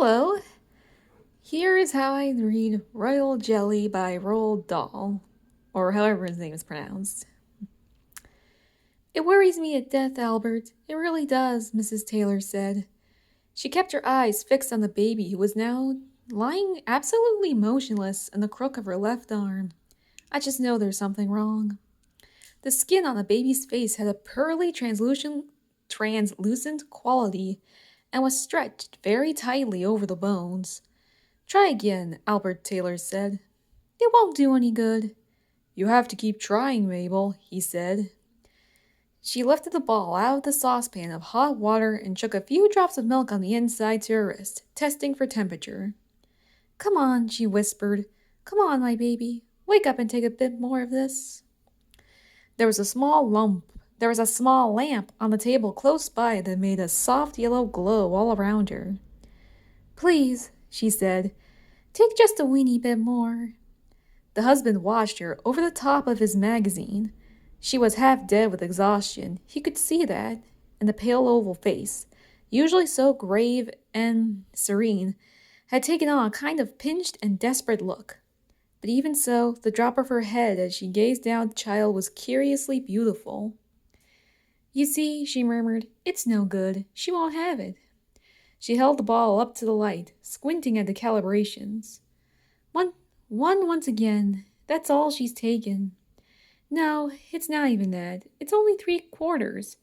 Hello, here is how I read Royal Jelly by Roald Dahl, or however his name is pronounced. It worries me to death, Albert. It really does, Mrs. Taylor said. She kept her eyes fixed on the baby who was now lying absolutely motionless in the crook of her left arm. I just know there's something wrong. The skin on the baby's face had a pearly translucent quality and was stretched very tightly over the bones. Try again, Albert Taylor said. It won't do any good. You have to keep trying, Mabel, he said. She lifted the ball out of the saucepan of hot water and shook a few drops of milk on the inside to her wrist, testing for temperature. Come on, she whispered. Come on, my baby. Wake up and take a bit more of this. There was a small lamp on the table close by that made a soft yellow glow all around her. Please, she said, take just a weeny bit more. The husband watched her over the top of his magazine. She was half dead with exhaustion. He could see that, and the pale oval face, usually so grave and serene, had taken on a kind of pinched and desperate look. But even so, the drop of her head as she gazed down at the child was curiously beautiful. You see, she murmured, it's no good. She won't have it. She held the ball up to the light, squinting at the calibrations. One once again. That's all she's taken. No, it's not even that. It's only 3/4.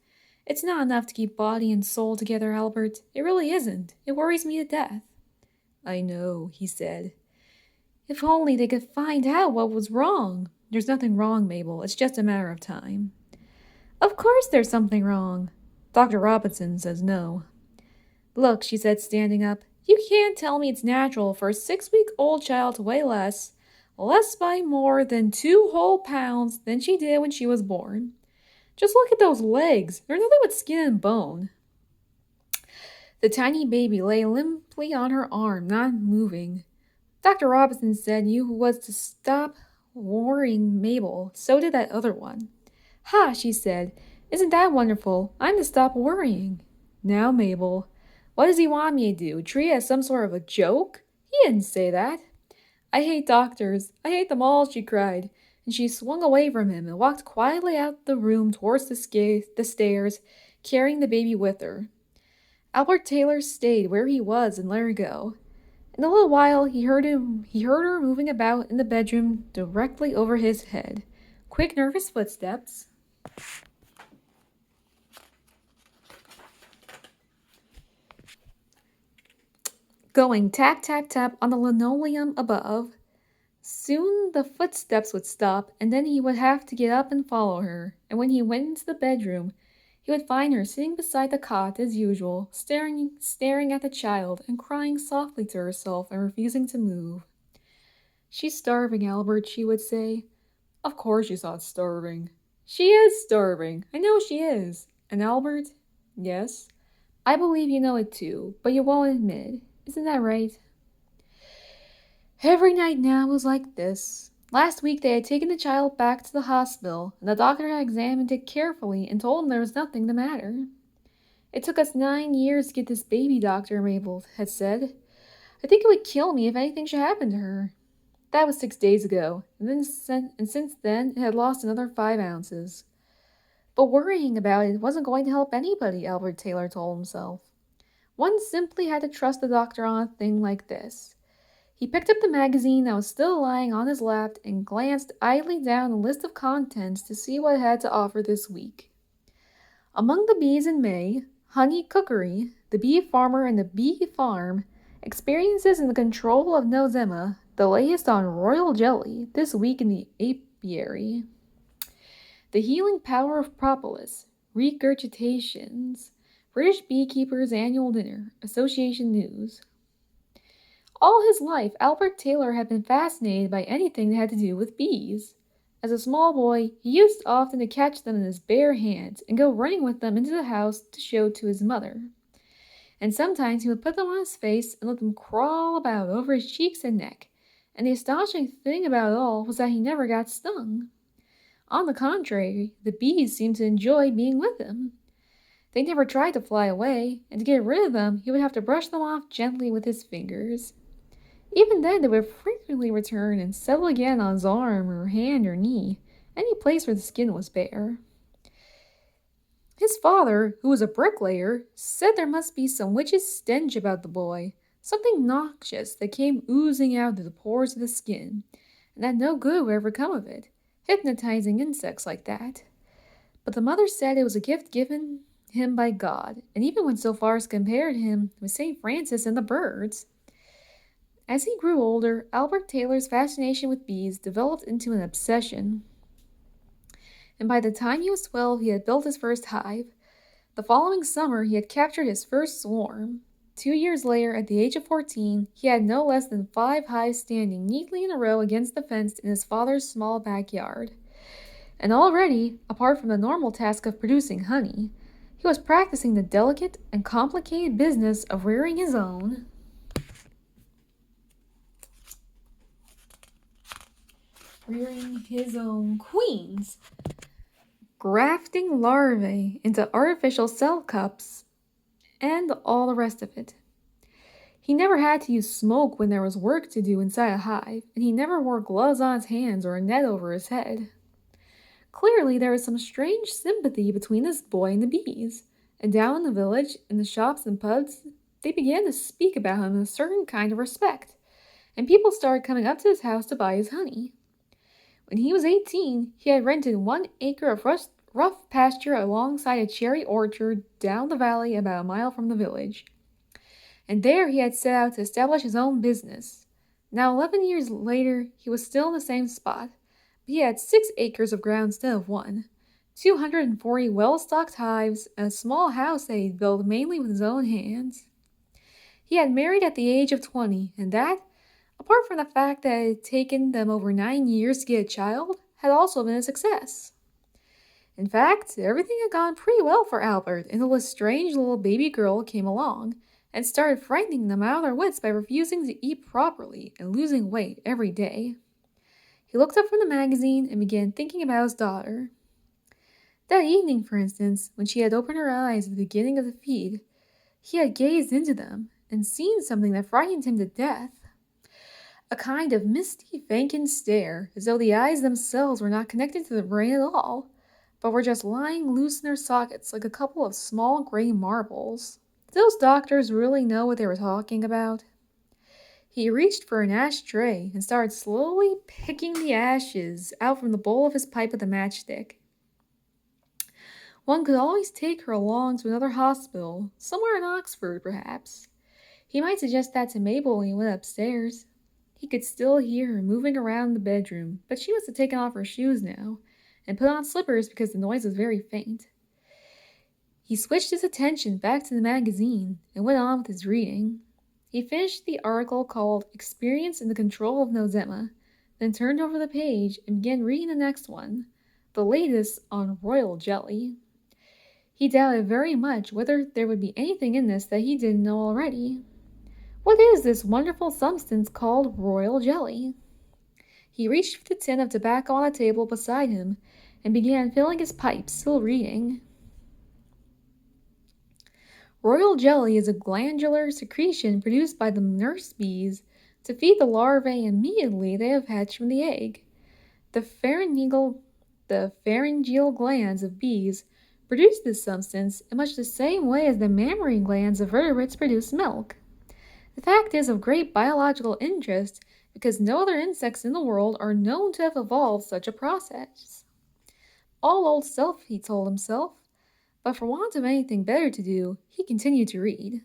It's not enough to keep body and soul together, Albert. It really isn't. It worries me to death. I know, he said. If only they could find out what was wrong. There's nothing wrong, Mabel. It's just a matter of time. Of course there's something wrong. Dr. Robinson says no. Look, she said, standing up, you can't tell me it's natural for a 6-week-old child to weigh less by more than 2 whole pounds than she did when she was born. Just look at those legs. They're nothing but skin and bone. The tiny baby lay limply on her arm, not moving. Dr. Robinson said you was to stop worrying Mabel. So did that other one. Ha, she said. Isn't that wonderful? I'm to stop worrying. Now, Mabel, what does he want me to do? Treat it as some sort of a joke? He didn't say that. I hate doctors. I hate them all, she cried, and she swung away from him and walked quietly out the room towards the stairs, carrying the baby with her. Albert Taylor stayed where he was and let her go. In a little while, he heard her moving about in the bedroom directly over his head. Quick, nervous footsteps. Going tap, tap, tap on the linoleum above. Soon the footsteps would stop, and then he would have to get up and follow her, and when he went into the bedroom, he would find her sitting beside the cot as usual, staring at the child and crying softly to herself and refusing to move. She's starving, Albert, she would say. Of course she's not starving. She is starving. I know she is. And Albert? Yes? I believe you know it too, but you won't admit. Isn't that right? Every night now was like this. Last week they had taken the child back to the hospital, and the doctor had examined it carefully and told him there was nothing the matter. It took us 9 years to get this baby, Dr. Mabel had said. I think it would kill me if anything should happen to her. That was 6 days ago, and since then it had lost another 5 ounces. But worrying about it wasn't going to help anybody, Albert Taylor told himself. One simply had to trust the doctor on a thing like this. He picked up the magazine that was still lying on his lap and glanced idly down the list of contents to see what it had to offer this week. Among the bees in May, honey cookery, the bee farmer and the bee farm, experiences in the control of nosema, the latest on royal jelly, this week in the apiary. The healing power of propolis, regurgitations, British Beekeepers' Annual Dinner, Association News. All his life, Albert Taylor had been fascinated by anything that had to do with bees. As a small boy, he used often to catch them in his bare hands and go running with them into the house to show to his mother. And sometimes he would put them on his face and let them crawl about over his cheeks and neck, and the astonishing thing about it all was that he never got stung. On the contrary, the bees seemed to enjoy being with him. They never tried to fly away, and to get rid of them, he would have to brush them off gently with his fingers. Even then, they would frequently return and settle again on his arm or hand or knee, any place where the skin was bare. His father, who was a bricklayer, said there must be some witch's stench about the boy, something noxious that came oozing out through the pores of the skin, and that no good would ever come of it, hypnotizing insects like that. But the mother said it was a gift given him by God, and even went so far as compared him with St. Francis and the birds. As he grew older, Albert Taylor's fascination with bees developed into an obsession, and by the time he was 12, he had built his first hive. The following summer, he had captured his first swarm. 2 years later, at the age of 14, he had no less than 5 hives standing neatly in a row against the fence in his father's small backyard. And already, apart from the normal task of producing honey, he was practicing the delicate and complicated business of rearing his own queens, grafting larvae into artificial cell cups, and all the rest of it. He never had to use smoke when there was work to do inside a hive, and he never wore gloves on his hands or a net over his head. Clearly, there was some strange sympathy between this boy and the bees, and down in the village, in the shops and pubs, they began to speak about him in a certain kind of respect, and people started coming up to his house to buy his honey. When he was 18, he had rented 1 acre of rough pasture alongside a cherry orchard down the valley about a mile from the village. And there he had set out to establish his own business. Now 11 years later, he was still in the same spot, but he had 6 acres of ground instead of 1, 240 well-stocked hives, and a small house that he'd built mainly with his own hands. He had married at the age of 20, and that, apart from the fact that it had taken them over 9 years to get a child, had also been a success. In fact, everything had gone pretty well for Albert until a strange little baby girl came along and started frightening them out of their wits by refusing to eat properly and losing weight every day. He looked up from the magazine and began thinking about his daughter. That evening, for instance, when she had opened her eyes at the beginning of the feed, he had gazed into them and seen something that frightened him to death. A kind of misty, vacant stare, as though the eyes themselves were not connected to the brain at all, but were just lying loose in their sockets like a couple of small gray marbles. Did those doctors really know what they were talking about? He reached for an ashtray and started slowly picking the ashes out from the bowl of his pipe with a matchstick. One could always take her along to another hospital, somewhere in Oxford, perhaps. He might suggest that to Mabel when he went upstairs. He could still hear her moving around the bedroom, but she must have taken off her shoes now, and put on slippers because the noise was very faint. He switched his attention back to the magazine and went on with his reading. He finished the article called Experience in the Control of Nosema, then turned over the page and began reading the next one, the latest on royal jelly. He doubted very much whether there would be anything in this that he didn't know already. What is this wonderful substance called royal jelly? He reached for the tin of tobacco on a table beside him and began filling his pipe, still reading. Royal jelly is a glandular secretion produced by the nurse bees to feed the larvae immediately they have hatched from the egg. The pharyngeal glands of bees produce this substance in much the same way as the mammary glands of vertebrates produce milk. The fact is of great biological interest because no other insects in the world are known to have evolved such a process. All old self, he told himself, but for want of anything better to do, he continued to read.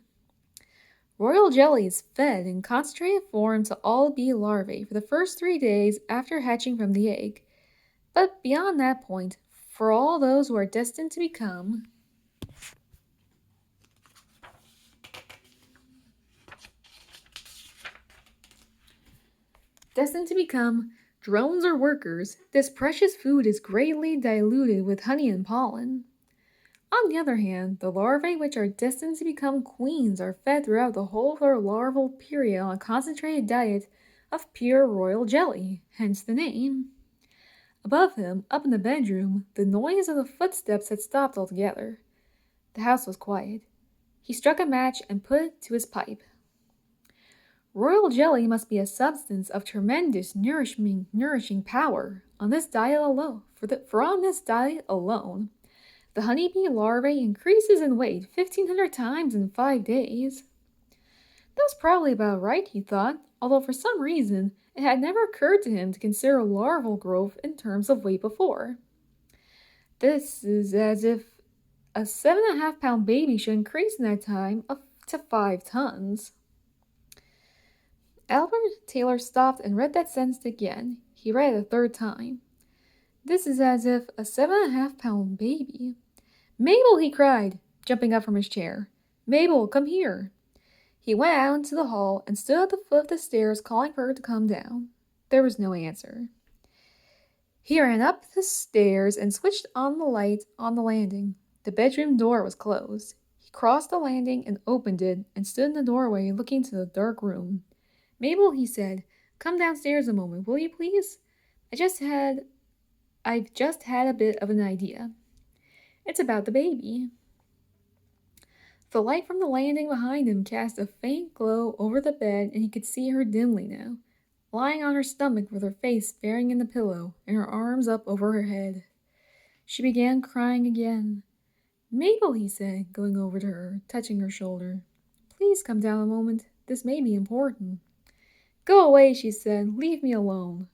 Royal jelly is fed in concentrated form to all bee larvae for the first 3 days after hatching from the egg, but beyond that point, for all those who are destined to become drones or workers, this precious food is greatly diluted with honey and pollen. On the other hand, the larvae which are destined to become queens are fed throughout the whole of their larval period on a concentrated diet of pure royal jelly, hence the name. Above him, up in the bedroom, the noise of the footsteps had stopped altogether. The house was quiet. He struck a match and put it to his pipe. Royal jelly must be a substance of tremendous nourishing power. On this diet alone, for on this diet alone, the honeybee larvae increases in weight 1,500 times in 5 days. That was probably about right, he thought, although for some reason it had never occurred to him to consider larval growth in terms of weight before. This is as if a 7.5-pound baby should increase in that time up to 5 tons. Albert Taylor stopped and read that sentence again. He read it a third time. This is as if a 7.5-pound baby. Mabel, he cried, jumping up from his chair. Mabel, come here. He went out into the hall and stood at the foot of the stairs calling for her to come down. There was no answer. He ran up the stairs and switched on the light on the landing. The bedroom door was closed. He crossed the landing and opened it and stood in the doorway looking into the dark room. Mabel, he said, come downstairs a moment, will you please? I've just had a bit of an idea. It's about the baby. The light from the landing behind him cast a faint glow over the bed, and he could see her dimly now, lying on her stomach with her face burying in the pillow and her arms up over her head. She began crying again. Mabel, he said, going over to her, touching her shoulder. Please come down a moment. This may be important. Go away, she said. Leave me alone.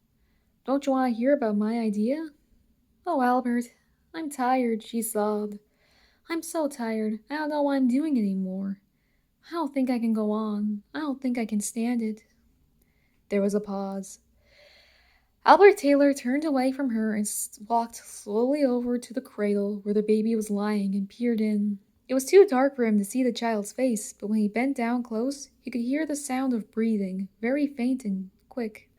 Don't you want to hear about my idea? Oh, Albert, I'm tired, she sobbed. I'm so tired. I don't know what I'm doing anymore. I don't think I can go on. I don't think I can stand it. There was a pause. Albert Taylor turned away from her and walked slowly over to the cradle where the baby was lying and peered in. It was too dark for him to see the child's face, but when he bent down close, he could hear the sound of breathing, very faint and quick.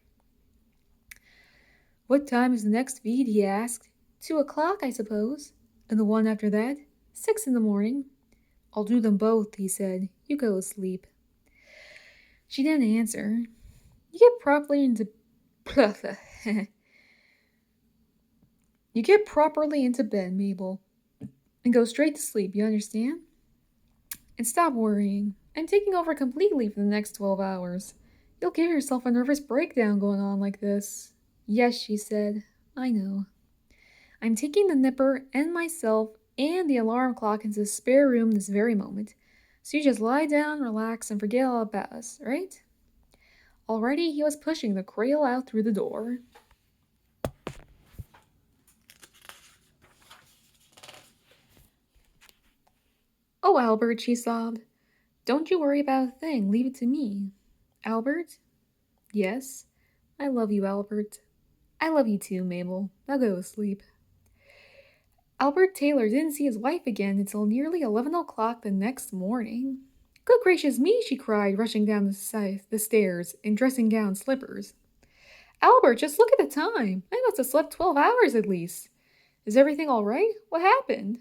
What time is the next feed? He asked. 2 o'clock, I suppose. And the one after that? 6 in the morning. I'll do them both, he said. You go to sleep. She didn't answer. You get properly into bed, Mabel, and go straight to sleep, you understand? And stop worrying. I'm taking over completely for the next 12 hours. You'll give yourself a nervous breakdown going on like this. Yes, she said. I know. I'm taking the nipper and myself and the alarm clock into the spare room this very moment. So you just lie down, relax, and forget all about us, right? Already he was pushing the cradle out through the door. Oh, Albert, she sobbed. Don't you worry about a thing. Leave it to me. Albert? Yes? I love you, Albert. I love you too, Mabel. Now go to sleep. Albert Taylor didn't see his wife again until nearly 11 o'clock the next morning. Good gracious me, she cried, rushing down the stairs in dressing gown slippers. Albert, just look at the time. I must have slept 12 hours at least. Is everything all right? What happened?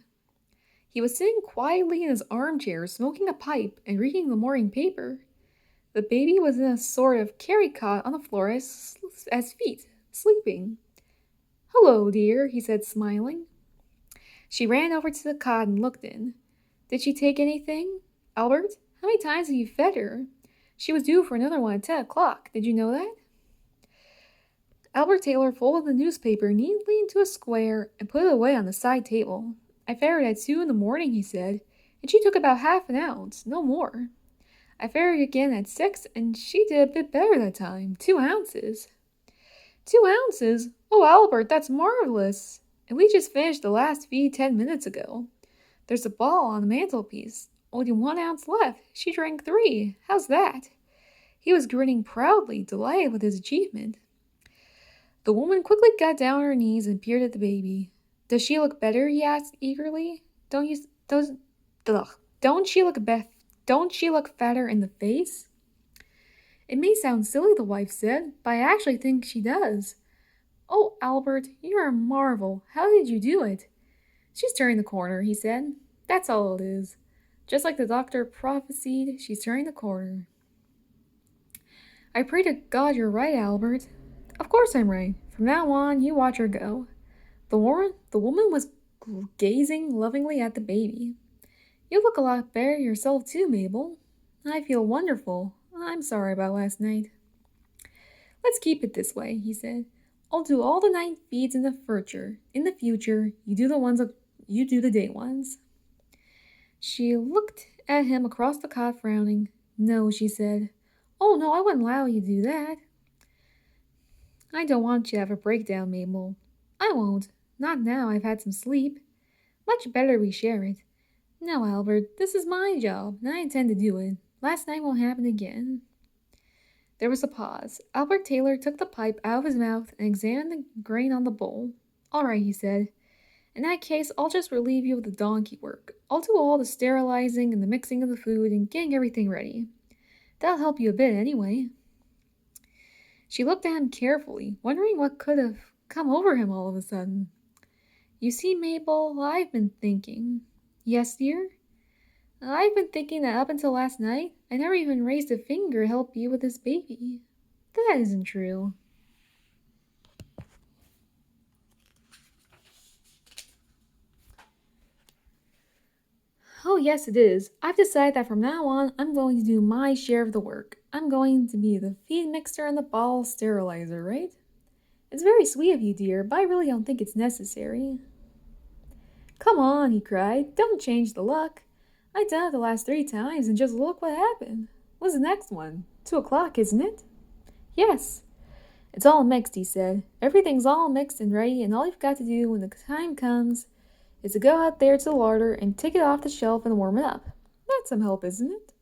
He was sitting quietly in his armchair, smoking a pipe and reading the morning paper. The baby was in a sort of carry cot on the floor at his feet, sleeping. Hello, dear, he said, smiling. She ran over to the cot and looked in. Did she take anything? Albert, how many times have you fed her? She was due for another one at 10 o'clock. Did you know that? Albert Taylor folded the newspaper neatly into a square and put it away on the side table. I fed her at 2 in the morning, he said, and she took about half an ounce, no more. I fed her again at 6, and she did a bit better that time, 2 ounces. 2 ounces? Oh, Albert, that's marvelous! And we just finished the last feed 10 minutes ago. There's a ball on the mantelpiece. Only 1 ounce left. She drank 3. How's that? He was grinning proudly, delighted with his achievement. The woman quickly got down on her knees and peered at the baby. Does she look better? He asked eagerly. Don't she look fatter in the face? It may sound silly, the wife said, but I actually think she does. Oh, Albert, you're a marvel. How did you do it? She's turning the corner, he said. That's all it is. Just like the doctor prophesied, she's turning the corner. I pray to God you're right, Albert. Of course I'm right. From now on, you watch her go. The woman was gazing lovingly at the baby. You look a lot better yourself too, Mabel. I feel wonderful. I'm sorry about last night. Let's keep it this way, he said. I'll do all the night feeds in the future. In the future, you do the day ones. She looked at him across the cot, frowning. No, she said. Oh no, I wouldn't allow you to do that. I don't want you to have a breakdown, Mabel. I won't. Not now I've had some sleep. Much better we share it. No, Albert, this is my job, and I intend to do it. Last night won't happen again. There was a pause. Albert Taylor took the pipe out of his mouth and examined the grain on the bowl. All right, he said. In that case, I'll just relieve you of the donkey work. I'll do all the sterilizing and the mixing of the food and getting everything ready. That'll help you a bit anyway. She looked at him carefully, wondering what could have come over him all of a sudden. You see, Mabel, I've been thinking. Yes, dear? I've been thinking that up until last night, I never even raised a finger to help you with this baby. That isn't true. Oh, yes, it is. I've decided that from now on, I'm going to do my share of the work. I'm going to be the feed mixer and the bottle sterilizer, right? It's very sweet of you, dear, but I really don't think it's necessary. Come on, he cried. Don't change the luck. I've done it the last 3 times, and just look what happened. What's the next one? 2 o'clock, isn't it? Yes. It's all mixed, he said. Everything's all mixed and ready, and all you've got to do when the time comes is to go out there to the larder and take it off the shelf and warm it up. That's some help, isn't it?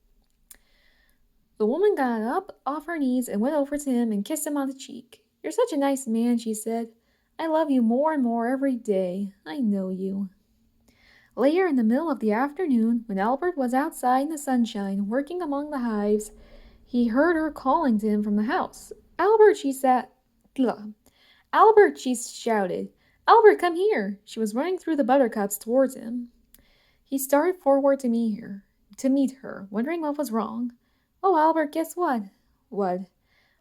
The woman got up off her knees and went over to him and kissed him on the cheek. You're such a nice man, she said. I love you more and more every day. I know you. Later in the middle of the afternoon, when Albert was outside in the sunshine working among the hives, he heard her calling to him from the house. Albert, Albert, she shouted. Albert, come here. She was running through the buttercups towards him. He started forward to meet her, wondering what was wrong. Oh, Albert, guess what? What?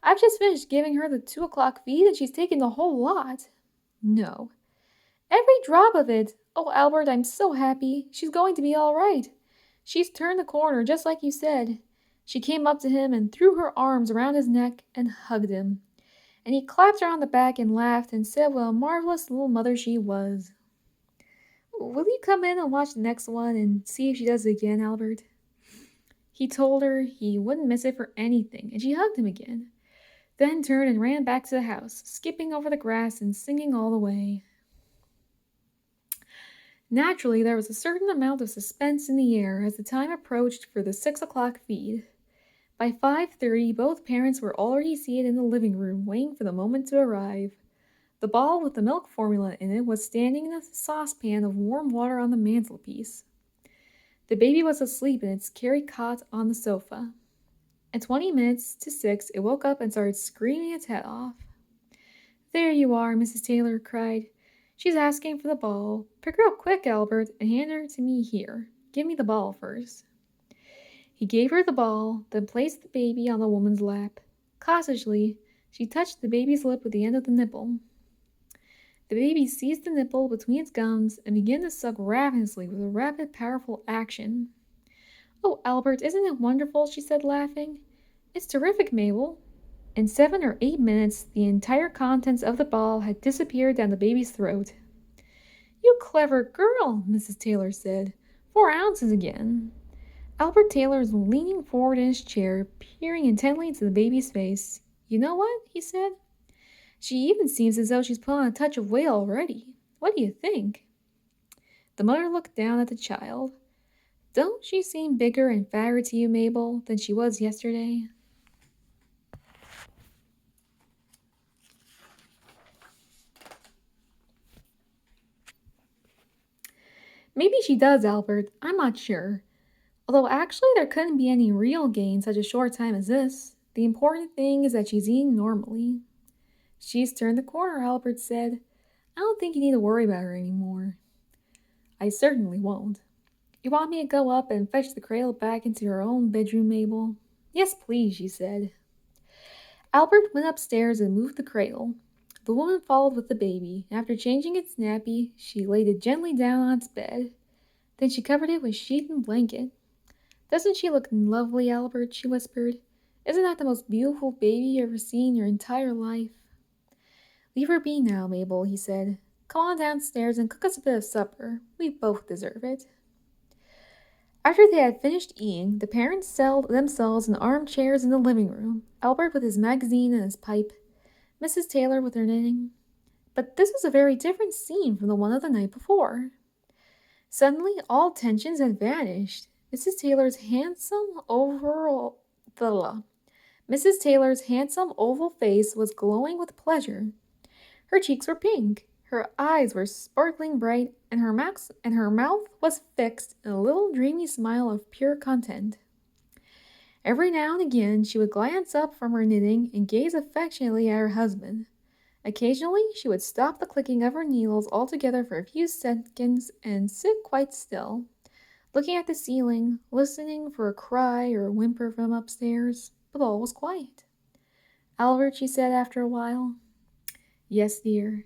I've just finished giving her the 2 o'clock feed and she's taken the whole lot. No. Every drop of it. Oh, Albert, I'm so happy. She's going to be all right. She's turned the corner, just like you said. She came up to him and threw her arms around his neck and hugged him. And he clapped her on the back and laughed and said what a marvelous little mother she was. Will you come in and watch the next one and see if she does it again, Albert? He told her he wouldn't miss it for anything, and she hugged him again. Then turned and ran back to the house, skipping over the grass and singing all the way. Naturally, there was a certain amount of suspense in the air as the time approached for the 6 o'clock feed. By 5:30, both parents were already seated in the living room, waiting for the moment to arrive. The bottle with the milk formula in it was standing in a saucepan of warm water on the mantelpiece. The baby was asleep in its carry cot on the sofa. At 20 minutes to 6, it woke up and started screaming its head off. There you are, Mrs. Taylor cried. She's asking for the ball. Pick her up quick, Albert, and hand her to me here. Give me the ball first. He gave her the ball, then placed the baby on the woman's lap. Cautiously, she touched the baby's lip with the end of the nipple. The baby seized the nipple between its gums and began to suck ravenously with a rapid, powerful action. Oh, Albert, isn't it wonderful? She said, laughing. It's terrific, Mabel. In 7 or 8 minutes, the entire contents of the ball had disappeared down the baby's throat. You clever girl, Mrs. Taylor said. 4 ounces again. Albert Taylor was leaning forward in his chair, peering intently into the baby's face. You know what? He said. She even seems as though she's put on a touch of weight already. What do you think? The mother looked down at the child. Don't she seem bigger and fatter to you, Mabel, than she was yesterday? Maybe she does, Albert. I'm not sure. Although actually there couldn't be any real gain such a short time as this. The important thing is that she's eating normally. She's turned the corner, Albert said. I don't think you need to worry about her anymore. I certainly won't. You want me to go up and fetch the cradle back into her own bedroom, Mabel? Yes, please, she said. Albert went upstairs and moved the cradle. The woman followed with the baby. After changing its nappy, she laid it gently down on its bed. Then she covered it with sheet and blanket. Doesn't she look lovely, Albert? She whispered. Isn't that the most beautiful baby you ever seen in your entire life? Leave her be now, Mabel, he said. Come on downstairs and cook us a bit of supper. We both deserve it. After they had finished eating, the parents settled themselves in armchairs in the living room, Albert with his magazine and his pipe, Mrs. Taylor with her knitting. But this was a very different scene from the one of the night before. Suddenly, all tensions had vanished. Mrs. Taylor's handsome oval face was glowing with pleasure. Her cheeks were pink, her eyes were sparkling bright, and her mouth was fixed in a little dreamy smile of pure content. Every now and again she would glance up from her knitting and gaze affectionately at her husband. Occasionally she would stop the clicking of her needles altogether for a few seconds and sit quite still, looking at the ceiling, listening for a cry or a whimper from upstairs, but all was quiet. Albert, she said after a while. Yes, dear.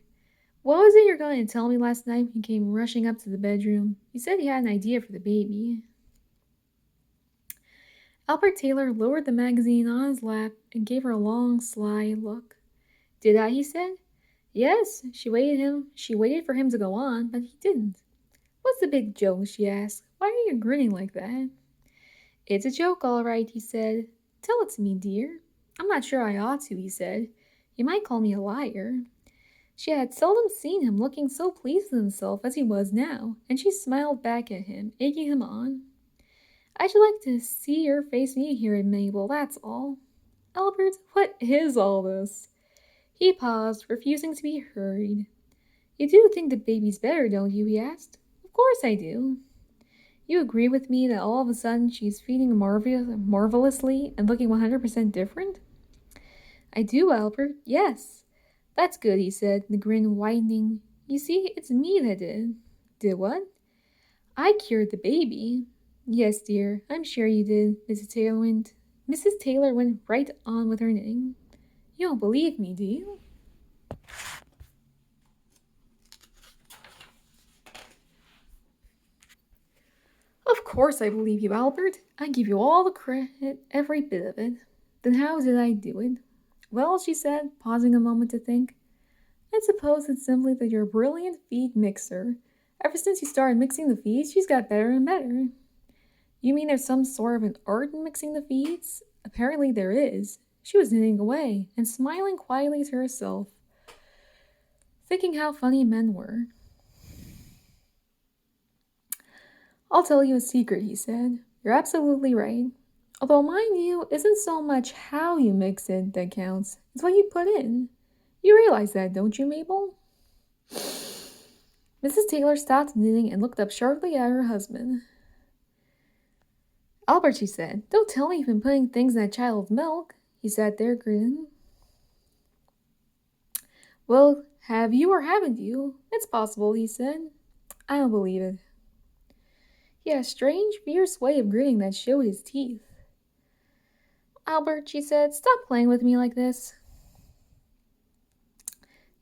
What was it you were going to tell me last night when you came rushing up to the bedroom? You said you had an idea for the baby. Albert Taylor lowered the magazine on his lap and gave her a long, sly look. Did I? He said. Yes, she waited for him to go on, but he didn't. What's the big joke? She asked. Why are you grinning like that? It's a joke, all right, he said. Tell it to me, dear. I'm not sure I ought to, he said. You might call me a liar. She had seldom seen him looking so pleased with himself as he was now, and she smiled back at him, egging him on. I should like to see your face when you hear it, Mabel, that's all. Albert, what is all this? He paused, refusing to be hurried. You do think the baby's better, don't you? He asked. Of course I do. You agree with me that all of a sudden she's feeding marvelously and looking 100% different? I do, Albert, yes. That's good, he said, the grin widening. You see, it's me that did. Did what? I cured the baby. Yes, dear, I'm sure you did, Mrs. Taylor went right on with her knitting. You don't believe me, do you? Of course I believe you, Albert. I give you all the credit, every bit of it. Then how did I do it? Well, she said, pausing a moment to think. I suppose it's simply that you're a brilliant feed mixer. Ever since you started mixing the feeds, she's got better and better. You mean there's some sort of an art in mixing the feeds? Apparently there is. She was knitting away and smiling quietly to herself, thinking how funny men were. I'll tell you a secret, he said. You're absolutely right. Although, mind you, isn't so much how you mix it that counts. It's what you put in. You realize that, don't you, Mabel? Mrs. Taylor stopped knitting and looked up sharply at her husband. Albert, she said, don't tell me you've been putting things in that child's milk. He sat there grinning. Well, have you or haven't you? It's possible, he said. I don't believe it. He had a strange, fierce way of grinning that showed his teeth. Albert, she said, stop playing with me like this.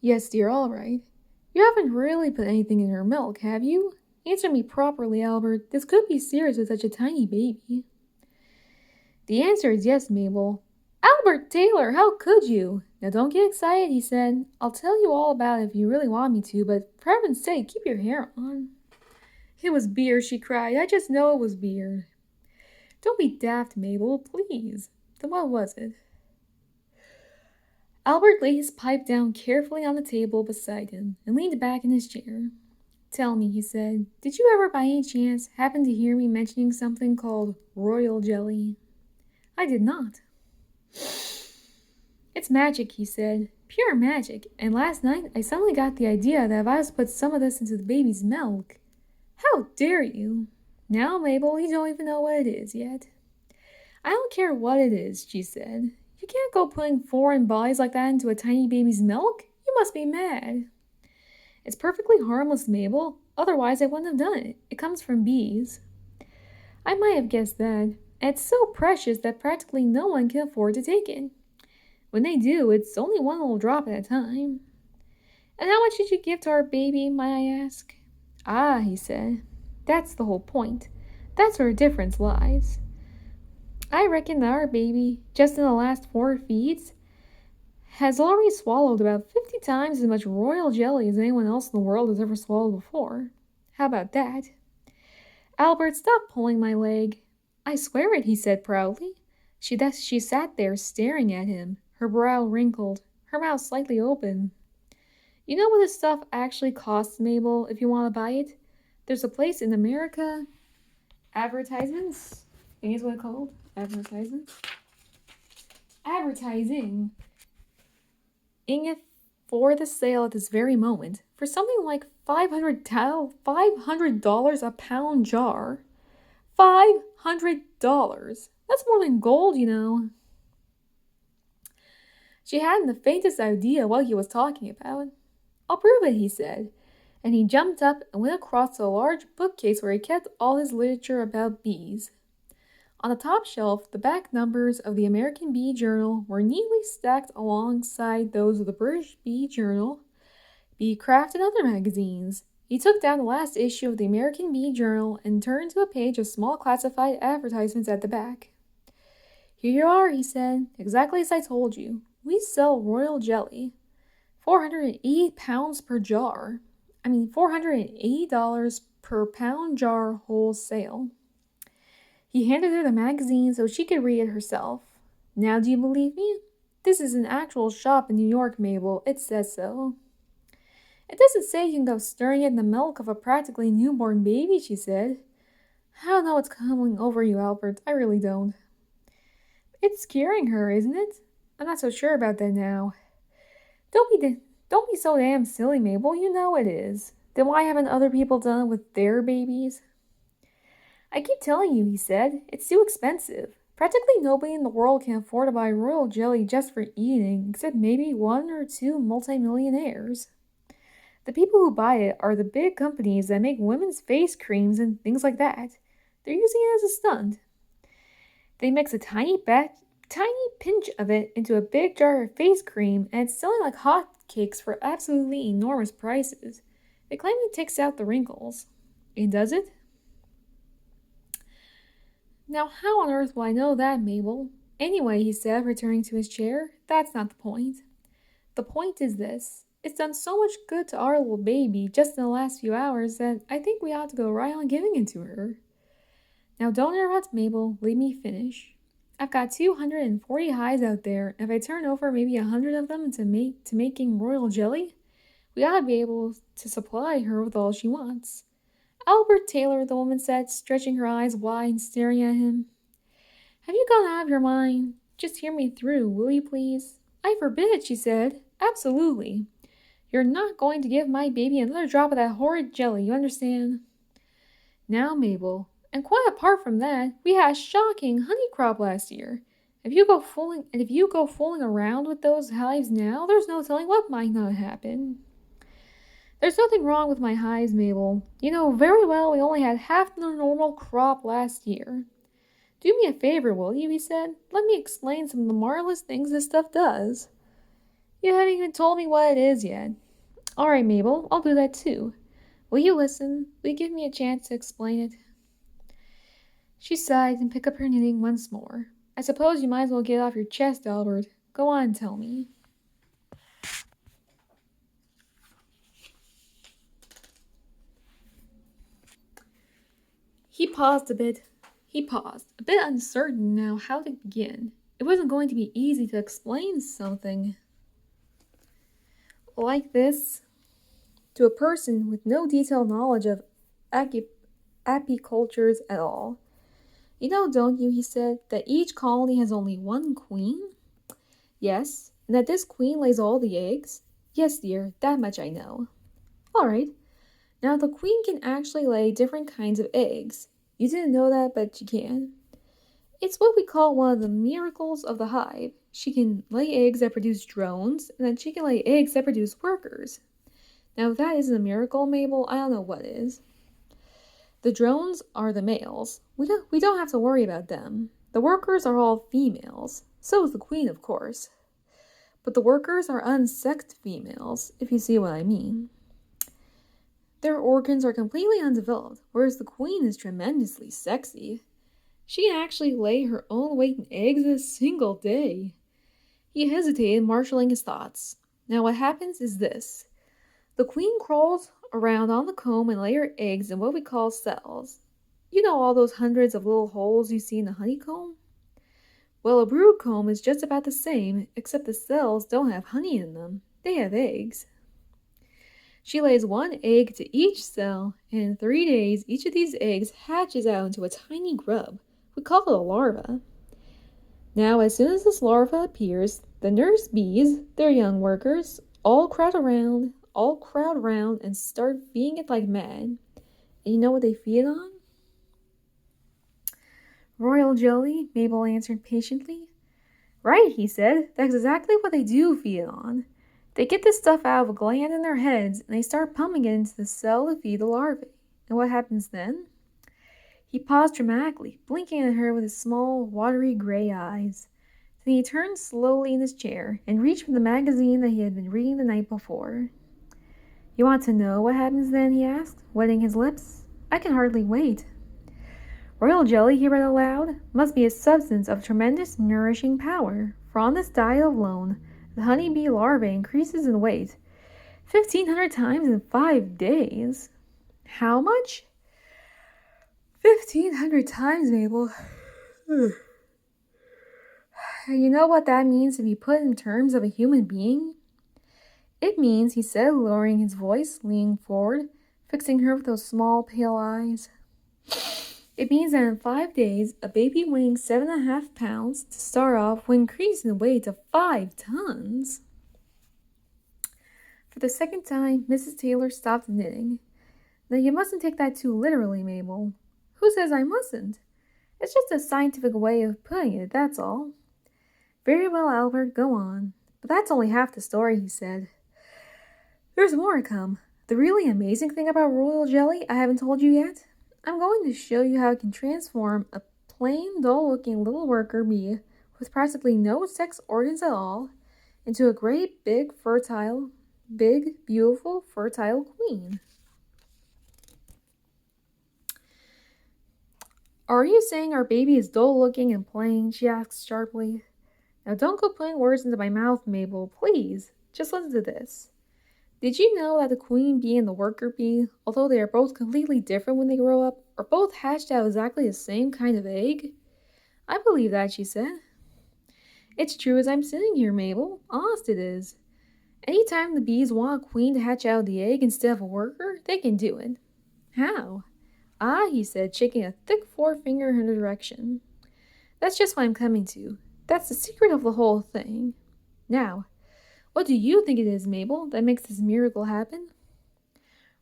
Yes, dear, all right. You haven't really put anything in her milk, have you? Answer me properly, Albert. This could be serious with such a tiny baby. The answer is yes, Mabel. Albert Taylor, how could you? Now don't get excited, he said. I'll tell you all about it if you really want me to, but for heaven's sake, keep your hair on. It was beer, she cried. I just know it was beer. Don't be daft, Mabel, please. Then what was it? Albert laid his pipe down carefully on the table beside him and leaned back in his chair. Tell me, he said, did you ever by any chance happen to hear me mentioning something called royal jelly? I did not. It's magic, he said. Pure magic. And last night I suddenly got the idea that if I was to put some of this into the baby's milk. How dare you? Now, Mabel, you don't even know what it is yet. I don't care what it is, she said. You can't go putting foreign bodies like that into a tiny baby's milk. You must be mad. It's perfectly harmless, Mabel. Otherwise, I wouldn't have done it. It comes from bees. I might have guessed that. And it's so precious that practically no one can afford to take it. When they do, it's only one little drop at a time. And how much did you give to our baby, might I ask? Ah, he said. That's the whole point. That's where the difference lies. I reckon that our baby, just in the last 4 feeds, has already swallowed about 50 times as much royal jelly as anyone else in the world has ever swallowed before. How about that? Albert, stop pulling my leg. I swear it, he said proudly. She sat there staring at him, her brow wrinkled, her mouth slightly open. You know what this stuff actually costs, Mabel, if you want to buy it? There's a place in America. Advertisements? I think is what it's called. Advertisements? Advertising. Ing it for the sale at this very moment for something like $500 a pound jar. $500. That's more than gold, you know. She hadn't the faintest idea what he was talking about. I'll prove it, he said, and he jumped up and went across to a large bookcase where he kept all his literature about bees. On the top shelf, the back numbers of the American Bee Journal were neatly stacked alongside those of the British Bee Journal, Bee Craft, and other magazines. He took down the last issue of the American Bee Journal and turned to a page of small classified advertisements at the back. Here you are, he said, exactly as I told you. We sell royal jelly. 480 pounds per jar. $480 per pound jar wholesale. He handed her the magazine so she could read it herself. Now do you believe me? This is an actual shop in New York, Mabel. It says so. It doesn't say you can go stirring it in the milk of a practically newborn baby, she said. I don't know what's coming over you, Albert. I really don't. It's scaring her, isn't it? I'm not so sure about that now. Don't be so damn silly, Mabel. You know it is. Then why haven't other people done it with their babies? I keep telling you, he said. It's too expensive. Practically nobody in the world can afford to buy royal jelly just for eating, except maybe 1 or 2 multimillionaires. The people who buy it are the big companies that make women's face creams and things like that. They're using it as a stunt. They mix a tiny pinch of it into a big jar of face cream, and it's selling like hotcakes for absolutely enormous prices. They claim it takes out the wrinkles. And does it? Now, how on earth will I know that, Mabel? Anyway, he said, returning to his chair, that's not the point. The point is this. It's done so much good to our little baby just in the last few hours that I think we ought to go right on giving it to her. Now don't interrupt, Mabel. Let me finish. I've got 240 hives out there, and if I turn over maybe 100 of them to making royal jelly, we ought to be able to supply her with all she wants. Albert Taylor, the woman said, stretching her eyes wide and staring at him. Have you gone out of your mind? Just hear me through, will you please? I forbid, she said. Absolutely. You're not going to give my baby another drop of that horrid jelly, you understand? Now, Mabel, and quite apart from that, we had a shocking honey crop last year. If you go fooling around with those hives now, there's no telling what might not happen. There's nothing wrong with my hives, Mabel. You know very well we only had half the normal crop last year. Do me a favor, will you, he said. Let me explain some of the marvelous things this stuff does. You haven't even told me what it is yet. All right, Mabel, I'll do that too. Will you listen? Will you give me a chance to explain it? She sighed and picked up her knitting once more. I suppose you might as well get off your chest, Albert. Go on and tell me. He paused, a bit uncertain now how to begin. It wasn't going to be easy to explain something like this to a person with no detailed knowledge of apicultures at all. You know, don't you, he said, that each colony has only one queen? Yes, and that this queen lays all the eggs? Yes, dear, that much I know. All right. Now, the queen can actually lay different kinds of eggs. You didn't know that, but she can. It's what we call one of the miracles of the hive. She can lay eggs that produce drones, and then she can lay eggs that produce workers. Now, if that isn't a miracle, Mabel, I don't know what is. The drones are the males. We don't have to worry about them. The workers are all females. So is the queen, of course. But the workers are unsexed females, if you see what I mean. Their organs are completely undeveloped, whereas the queen is tremendously sexy. She can actually lay her own weight in eggs in a single day. He hesitated, marshaling his thoughts. Now, what happens is this: the queen crawls around on the comb and lay her eggs in what we call cells. You know all those hundreds of little holes you see in a honeycomb? Well, a brood comb is just about the same, except the cells don't have honey in them. They have eggs. She lays one egg to each cell, and in 3 days, each of these eggs hatches out into a tiny grub. We call it a larva. Now, as soon as this larva appears, the nurse bees, their young workers, all crowd around and start feeding it like mad. And you know what they feed on? Royal jelly, Mabel answered patiently. Right, he said. That's exactly what they do feed on. They get this stuff out of a gland in their heads and they start pumping it into the cell to feed the larvae. And what happens then? He paused dramatically, blinking at her with his small, watery gray eyes. Then he turned slowly in his chair and reached for the magazine that he had been reading the night before. You want to know what happens then? He asked, wetting his lips. I can hardly wait. Royal jelly, he read aloud, must be a substance of tremendous nourishing power, for on this diet alone, the honeybee larvae increases in weight 1,500 times in 5 days. How much? 1,500 times, Mabel. You know what that means if you put it in terms of a human being? It means, he said, lowering his voice, leaning forward, fixing her with those small, pale eyes. It means that in 5 days, a baby weighing 7.5 pounds to start off will increase in weight to 5 tons. For the second time, Mrs. Taylor stopped knitting. Now, you mustn't take that too literally, Mabel. Who says I mustn't? It's just a scientific way of putting it, that's all. Very well, Albert, go on. But that's only half the story, he said. There's more to come. The really amazing thing about royal jelly I haven't told you yet? I'm going to show you how it can transform a plain, dull-looking little worker bee with practically no sex organs at all into a great, beautiful, fertile queen. Are you saying our baby is dull-looking and plain? She asked sharply. Now don't go putting words into my mouth, Mabel, please. Just listen to this. Did you know that the queen bee and the worker bee, although they are both completely different when they grow up, are both hatched out exactly the same kind of egg? I believe that, she said. It's true as I'm sitting here, Mabel. Honest it is. Anytime the bees want a queen to hatch out of the egg instead of a worker, they can do it. How? Ah, he said, shaking a thick forefinger in her direction. That's just what I'm coming to. That's the secret of the whole thing. Now, what do you think it is, Mabel, that makes this miracle happen?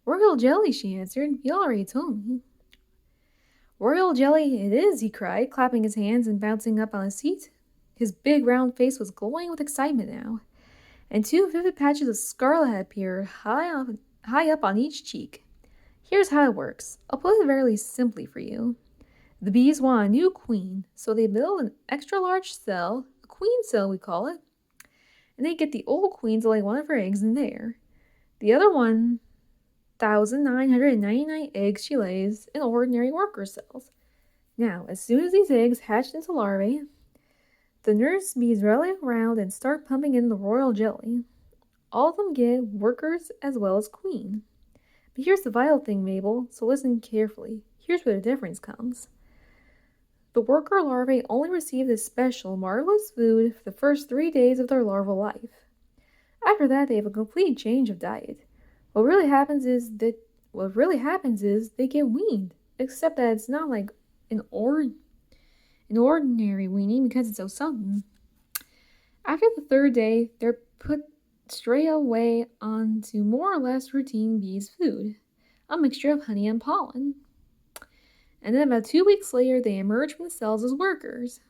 Royal jelly, she answered. You already told me. Royal jelly it is, he cried, clapping his hands and bouncing up on his seat. His big round face was glowing with excitement now, and 2 vivid patches of scarlet had appeared high up on each cheek. Here's how it works. I'll put it very simply for you. The bees want a new queen, so they build an extra large cell, a queen cell we call it, and they get the old queen to lay one of her eggs in there. The other 1,999 eggs she lays in ordinary worker cells. Now, as soon as these eggs hatch into larvae, the nurse bees rally around and start pumping in the royal jelly. All of them get workers as well as queen. But here's the vital thing, Mabel, so listen carefully. Here's where the difference comes. The worker larvae only receive this special, marvelous food for the first 3 days of their larval life. After that, they have a complete change of diet. What really happens is they get weaned, except that it's not like an ordinary weaning because it's so sudden. After the 3rd day, they're put straight away onto more or less routine bees' food, a mixture of honey and pollen. And then about 2 weeks later, they emerge from the cells as workers.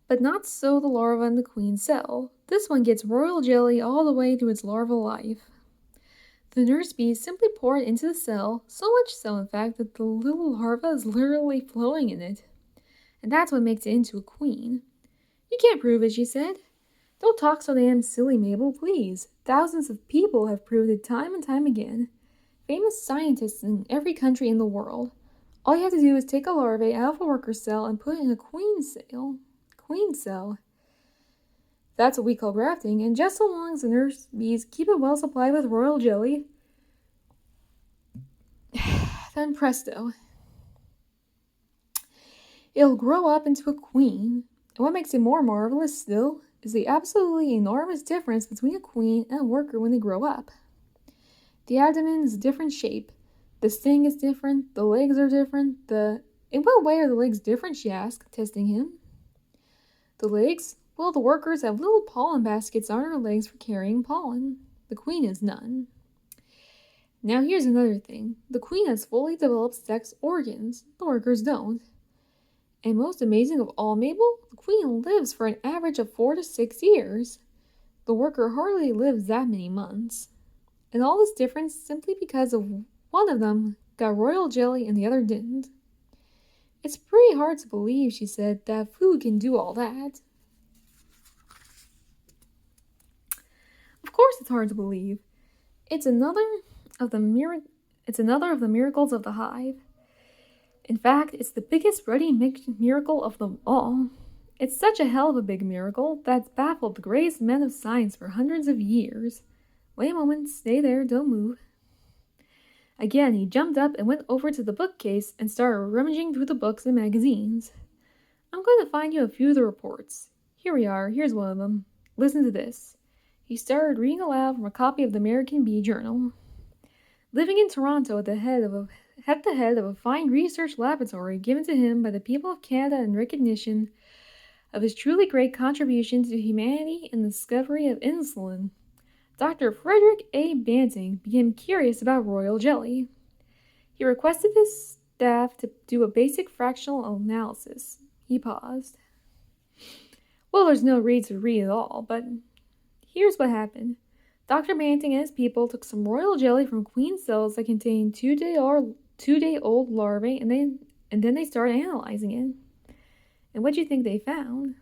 But not so the larva in the queen cell. This one gets royal jelly all the way through its larval life. The nurse bees simply pour it into the cell, so much so in fact that the little larva is literally flowing in it. And that's what makes it into a queen. You can't prove it, she said. Don't talk so damn silly, Mabel, please. Thousands of people have proved it time and time again. Famous scientists in every country in the world. All you have to do is take a larvae out of a worker cell and put it in a queen cell. Queen cell. That's what we call grafting, and just so long as the nurse bees keep it well supplied with royal jelly, then presto, it'll grow up into a queen. And what makes it more marvelous still is the absolutely enormous difference between a queen and a worker when they grow up. The abdomen is a different shape. The sting is different. The legs are different. In what way are the legs different, she asked, testing him. The legs? Well, the workers have little pollen baskets on their legs for carrying pollen. The queen has none. Now here's another thing. The queen has fully developed sex organs. The workers don't. And most amazing of all, Mabel, the queen lives for an average of 4 to 6 years. The worker hardly lives that many months. And all this difference simply because of one of them got royal jelly and the other didn't. It's pretty hard to believe, she said, that food can do all that. Of course it's hard to believe. It's another of the miracles of the hive. In fact, it's the biggest bloody miracle of them all. It's such a hell of a big miracle that's baffled the greatest men of science for hundreds of years. Wait a moment, stay there, don't move. Again, he jumped up and went over to the bookcase and started rummaging through the books and magazines. I'm going to find you a few of the reports. Here we are, here's one of them. Listen to this. He started reading aloud from a copy of the American Bee Journal. Living in Toronto at the head of a fine research laboratory given to him by the people of Canada in recognition of his truly great contribution to humanity in the discovery of insulin, Dr. Frederick A. Banting became curious about royal jelly. He requested his staff to do a basic fractional analysis. He paused. Well, there's no read to read at all, but here's what happened. Dr. Banting and his people took some royal jelly from queen cells that contained two-day-old larvae, and then they started analyzing it. And what do you think they found?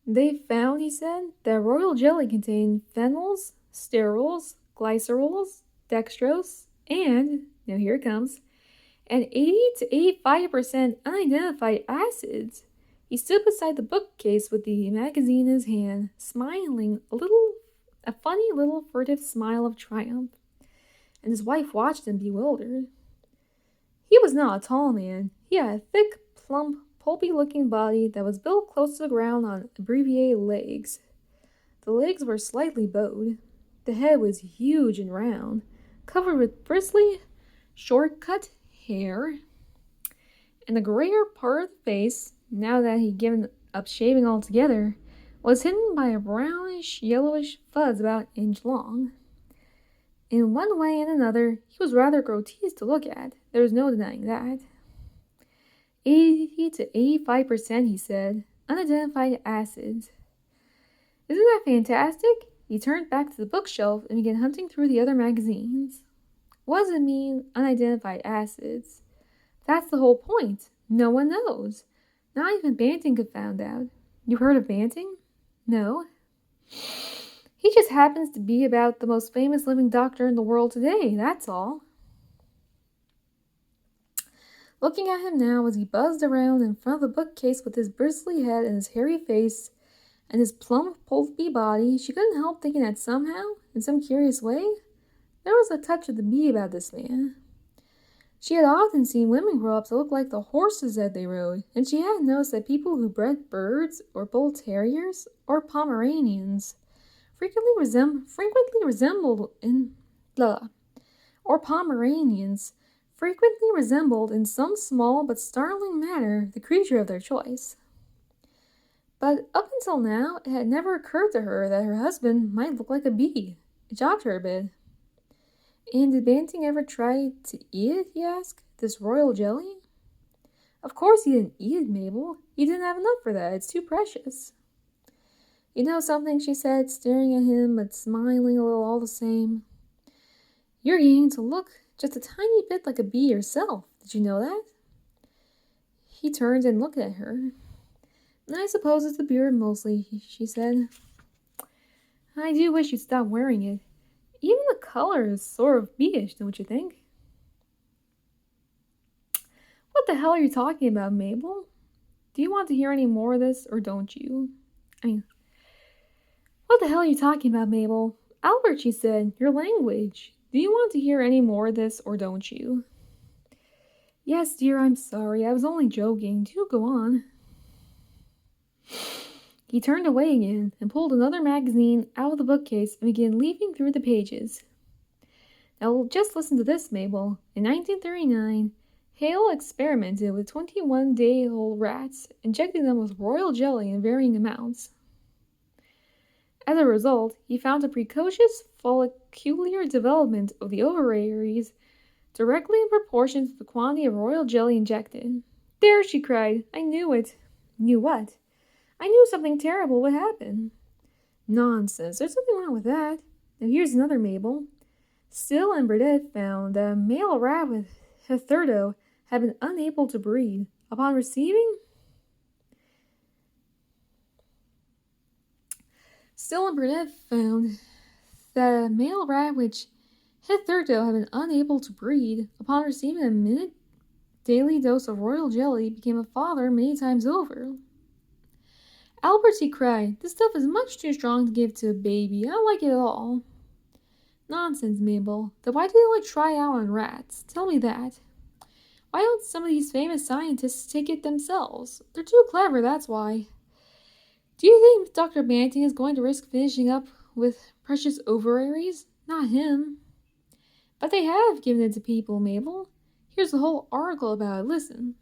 They found, he said, that royal jelly contained phenols, sterols, glycerols, dextrose, and, now here it comes, and 80 to 85% unidentified acids. He stood beside the bookcase with the magazine in his hand, smiling a funny little furtive smile of triumph, and his wife watched him bewildered. He was not a tall man. He had a thick, plump, pulpy-looking body that was built close to the ground on abbreviated legs. The legs were slightly bowed. The head was huge and round, covered with bristly, short-cut hair, and the grayer part of the face, now that he'd given up shaving altogether, was hidden by a brownish-yellowish fuzz about an inch long. In one way and another, he was rather grotesque to look at. There was no denying that. 80 to 85%, he said, unidentified acids. Isn't that fantastic? He turned back to the bookshelf and began hunting through the other magazines. What does it mean, unidentified acids? That's the whole point. No one knows. Not even Banting could find out. You heard of Banting? No. He just happens to be about the most famous living doctor in the world today, that's all. Looking at him now as he buzzed around in front of the bookcase with his bristly head and his hairy face and his plump, pulpy body, she couldn't help thinking that somehow, in some curious way, there was a touch of the bee about this man. She had often seen women grow up to look like the horses that they rode, and she had noticed that people who bred birds, or bull terriers, or Pomeranians frequently resembled in some small but startling manner the creature of their choice. But up until now, it had never occurred to her that her husband might look like a bee. It shocked her a bit. And did Banting ever try to eat it, he asked? This royal jelly? Of course he didn't eat it, Mabel. He didn't have enough for that. It's too precious. You know something, she said, staring at him but smiling a little all the same. You're beginning to look just a tiny bit like a bee yourself. Did you know that? He turned and looked at her. I suppose it's the beard mostly, she said. I do wish you'd stop wearing it. Even the color is sort of beige, don't you think? What the hell are you talking about, Mabel? Do you want to hear any more of this, or don't you? I mean, what the hell are you talking about, Mabel? Albert, she said, your language. Do you want to hear any more of this, or don't you? Yes, dear, I'm sorry. I was only joking. Do go on. He turned away again and pulled another magazine out of the bookcase and began leafing through the pages. Now, just listen to this, Mabel. In 1939, Hale experimented with 21 day-old rats, injecting them with royal jelly in varying amounts. As a result, he found a precocious follicular development of the ovaries directly in proportion to the quantity of royal jelly injected. There, she cried. I knew it. Knew what? I knew something terrible would happen. Nonsense. There's nothing wrong with that. Now here's another, Mabel. Still and Burdett found that a male rat with hitherto had been unable to breed. Upon receiving Still and Burdett found that a male rat which hitherto had been unable to breed, upon receiving a minute daily dose of royal jelly, became a father many times over. Albert, he cried, this stuff is much too strong to give to a baby. I don't like it at all. Nonsense, Mabel. Then why do they only try out on rats? Tell me that. Why don't some of these famous scientists take it themselves? They're too clever, that's why. Do you think Dr. Banting is going to risk finishing up with precious ovaries? Not him. But they have given it to people, Mabel. Here's a whole article about it. Listen.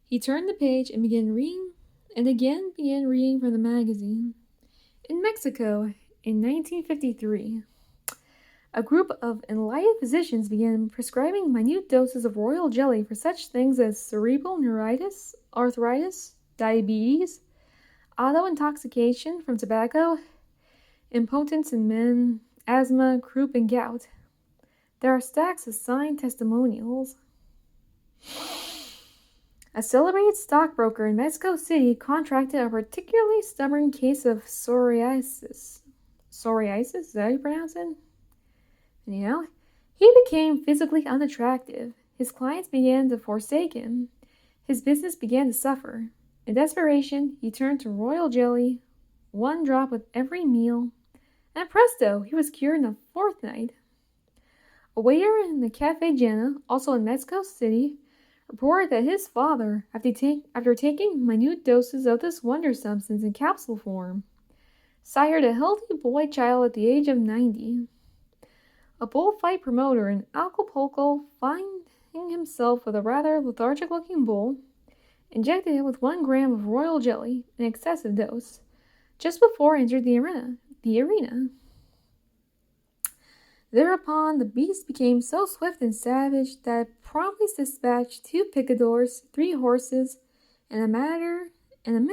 He turned the page and began reading from the magazine. In Mexico, in 1953, a group of enlightened physicians began prescribing minute doses of royal jelly for such things as cerebral neuritis, arthritis, diabetes, auto-intoxication from tobacco, impotence in men, asthma, croup, and gout. There are stacks of signed testimonials. A celebrated stockbroker in Mexico City contracted a particularly stubborn case of psoriasis. Psoriasis? Is that how you pronounce it? Anyhow, he became physically unattractive. His clients began to forsake him. His business began to suffer. In desperation, he turned to royal jelly, one drop with every meal, and presto, he was cured in a fortnight. A waiter in the Cafe Jena, also in Mexico City, reported that his father, after taking minute doses of this wonder substance in capsule form, sired a healthy boy child at the age of 90. A bullfight promoter in Acapulco, finding himself with a rather lethargic-looking bull, injected it with 1 gram of royal jelly, an excessive dose, just before he entered the arena. Thereupon, the beast became so swift and savage that it promptly dispatched 2 picadors, 3 horses, and a matador, and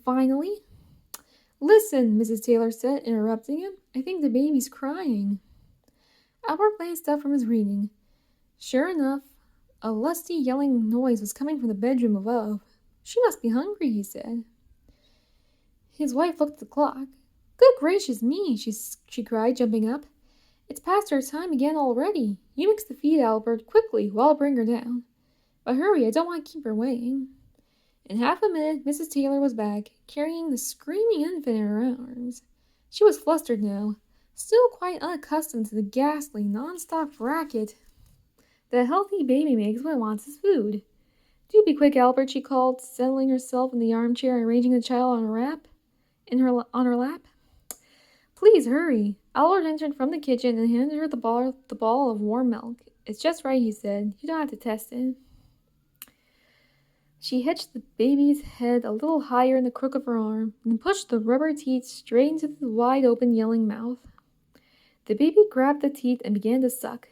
finally, listen, Mrs. Taylor said, interrupting him. I think the baby's crying. Albert glanced up from his reading. Sure enough, a lusty yelling noise was coming from the bedroom above. She must be hungry, he said. His wife looked at the clock. Good gracious me, she cried, jumping up. It's past her time again already. You mix the feed, Albert, quickly, while I'll bring her down. But hurry, I don't want to keep her waiting. In half a minute, Mrs. Taylor was back, carrying the screaming infant in her arms. She was flustered now, still quite unaccustomed to the ghastly, non-stop racket that a healthy baby makes when it wants his food. Do be quick, Albert, she called, settling herself in the armchair and arranging the child on her lap. Please hurry. Albert entered from the kitchen and handed her the ball of warm milk. It's just right, he said. You don't have to test it. She hitched the baby's head a little higher in the crook of her arm and pushed the rubber teeth straight into the wide-open yelling mouth. The baby grabbed the teeth and began to suck.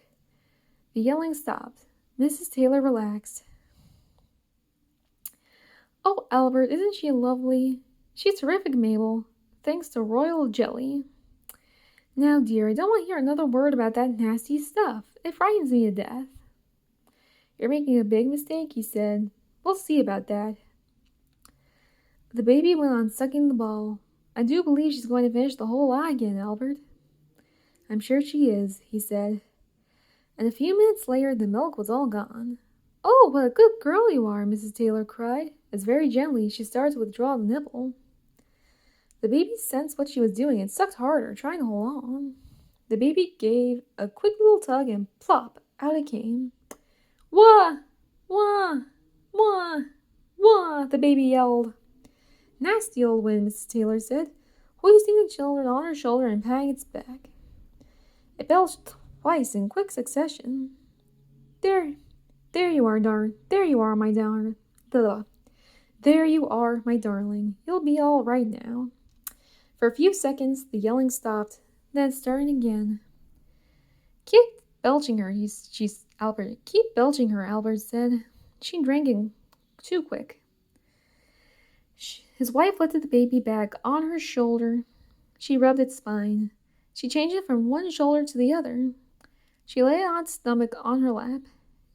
The yelling stopped. Mrs. Taylor relaxed. Oh, Albert, isn't she lovely? She's terrific, Mabel, thanks to royal jelly. Now, dear, I don't want to hear another word about that nasty stuff. It frightens me to death. You're making a big mistake, he said. We'll see about that. The baby went on sucking the ball. I do believe she's going to finish the whole lot again, Albert. I'm sure she is, he said. And a few minutes later, the milk was all gone. Oh, what a good girl you are, Mrs. Taylor cried, as very gently she started to withdraw the nipple. The baby sensed what she was doing and sucked harder, trying to hold on. The baby gave a quick little tug and plop, out it came. Wah! Wah! Wah! Wah! The baby yelled. Nasty old wind, Mrs. Taylor said, hoisting the children on her shoulder and patting its back. It belched twice in quick succession. There you are, there you are, my darling. There you are, my darling. You'll be all right now. For a few seconds, the yelling stopped, then started again. Keep belching her, Keep belching her, Albert said. She drank in too quick. His wife lifted the baby back on her shoulder. She rubbed its spine. She changed it from one shoulder to the other. She lay it on its stomach on her lap.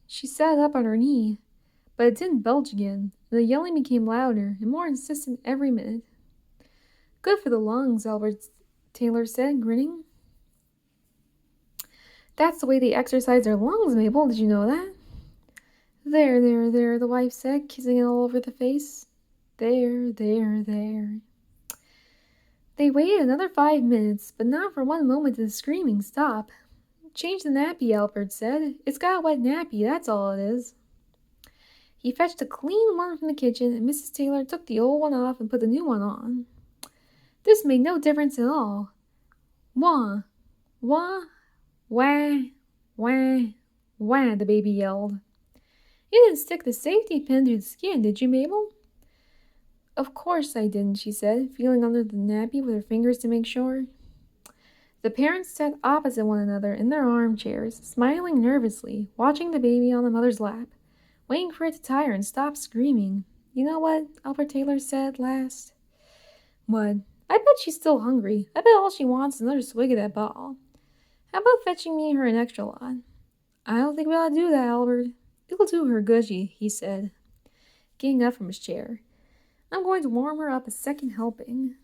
She sat up on her knee, but it didn't belch again, and the yelling became louder and more insistent every minute. Good for the lungs, Albert Taylor said, grinning. That's the way they exercise their lungs, Mabel. Did you know that? There, the wife said, kissing it all over the face. There. They waited another 5 minutes, but not for one moment did the screaming stop. Change the nappy, Albert said. It's got a wet nappy, that's all it is. He fetched a clean one from the kitchen, and Mrs. Taylor took the old one off and put the new one on. This made no difference at all. Wah, wah, wah, wah, wah, the baby yelled. You didn't stick the safety pin through the skin, did you, Mabel? Of course I didn't, she said, feeling under the nappy with her fingers to make sure. The parents sat opposite one another in their armchairs, smiling nervously, watching the baby on the mother's lap, waiting for it to tire and stop screaming. You know what? Albert Taylor said last. What? I bet she's still hungry. I bet all she wants is another swig of that bottle. How about fetching me her an extra lot? I don't think we ought to do that, Albert. It'll do her good, he said, getting up from his chair. I'm going to warm her up a second helping.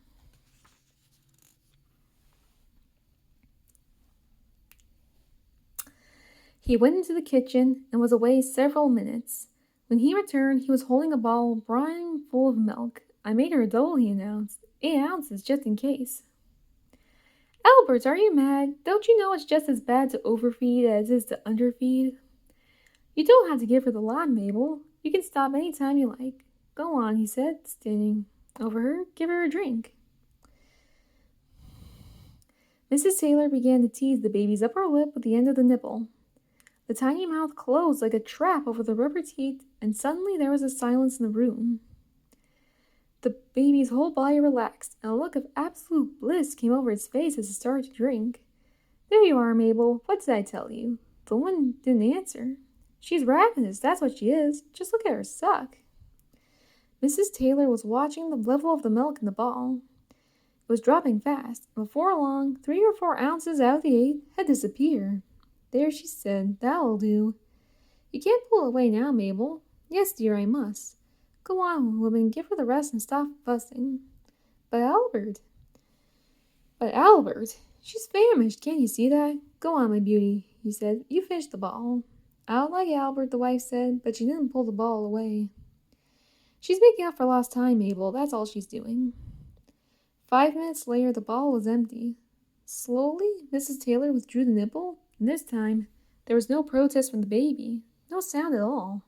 He went into the kitchen and was away several minutes. When he returned, he was holding a bottle brim full of milk. I made her a double, he announced. 8 ounces, just in case. Albert, are you mad? Don't you know it's just as bad to overfeed as it is to underfeed? You don't have to give her the lot, Mabel. You can stop any time you like. Go on, he said, standing over her. Give her a drink. Mrs. Taylor began to tease the baby's upper lip with the end of the nipple. The tiny mouth closed like a trap over the rubber teeth, and suddenly there was a silence in the room. The baby's whole body relaxed, and a look of absolute bliss came over its face as it started to drink. There you are, Mabel. What did I tell you? The woman didn't answer. She's ravenous, that's what she is. Just look at her suck. Mrs. Taylor was watching the level of the milk in the bottle. It was dropping fast, and before long, 3 or 4 ounces out of the 8 had disappeared. There, she said, that'll do. You can't pull away now, Mabel. Yes, dear, I must. Go on, woman, give her the rest and stop fussing. But Albert, she's famished, can't you see that? Go on, my beauty, he said. You finish the ball. I don't like Albert, the wife said, but she didn't pull the ball away. She's making up for lost time, Mabel, that's all she's doing. 5 minutes later, the bottle was empty. Slowly, Mrs. Taylor withdrew the nipple, and this time, there was no protest from the baby, no sound at all.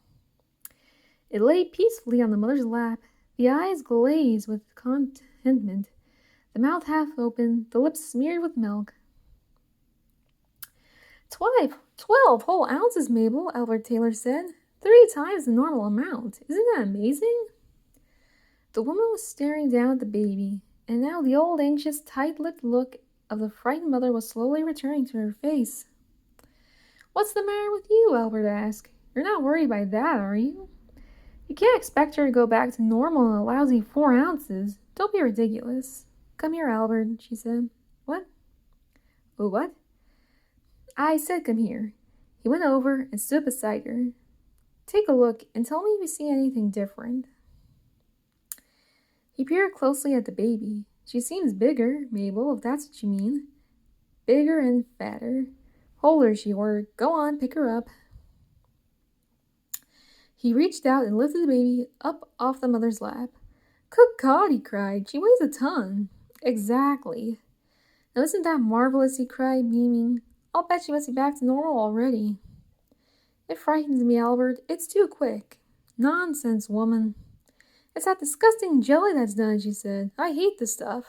It lay peacefully on the mother's lap, the eyes glazed with contentment, the mouth half open, the lips smeared with milk. 12 whole ounces, Mabel, Albert Taylor said. 3 times the normal amount. Isn't that amazing? The woman was staring down at the baby, and now the old anxious, tight-lipped look of the frightened mother was slowly returning to her face. What's the matter with you? Albert asked. You're not worried by that, are you? You can't expect her to go back to normal in a lousy 4 ounces. Don't be ridiculous. Come here, Albert, she said. What? Oh, what? I said come here. He went over and stood beside her. Take a look and tell me if you see anything different. He peered closely at the baby. She seems bigger, Mabel, if that's what you mean. Bigger and fatter. Hold her, she ordered. Go on, pick her up. He reached out and lifted the baby up off the mother's lap. Good God, he cried. She weighs a ton. Exactly. Now isn't that marvelous, he cried, beaming. I'll bet she must be back to normal already. It frightens me, Albert. It's too quick. Nonsense, woman. It's that disgusting jelly that's done, she said. I hate the stuff.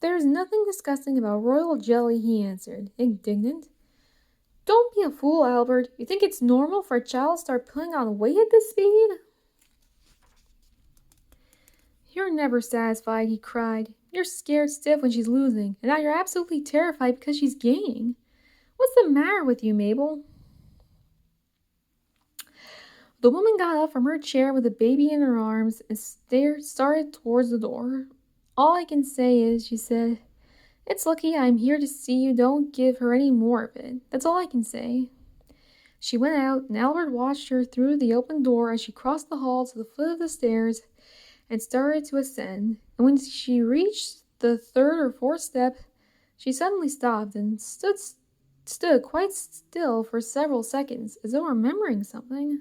There's nothing disgusting about royal jelly, he answered, indignant. Don't be a fool, Albert. You think it's normal for a child to start putting on weight at this speed? You're never satisfied, he cried. You're scared stiff when she's losing, and now you're absolutely terrified because she's gaining. What's the matter with you, Mabel? The woman got up from her chair with the baby in her arms and started towards the door. All I can say is, she said, it's lucky I'm here to see you don't give her any more of it. That's all I can say. She went out, and Albert watched her through the open door as she crossed the hall to the foot of the stairs and started to ascend. And when she reached the third or fourth step, she suddenly stopped and stood quite still for several seconds, as though remembering something.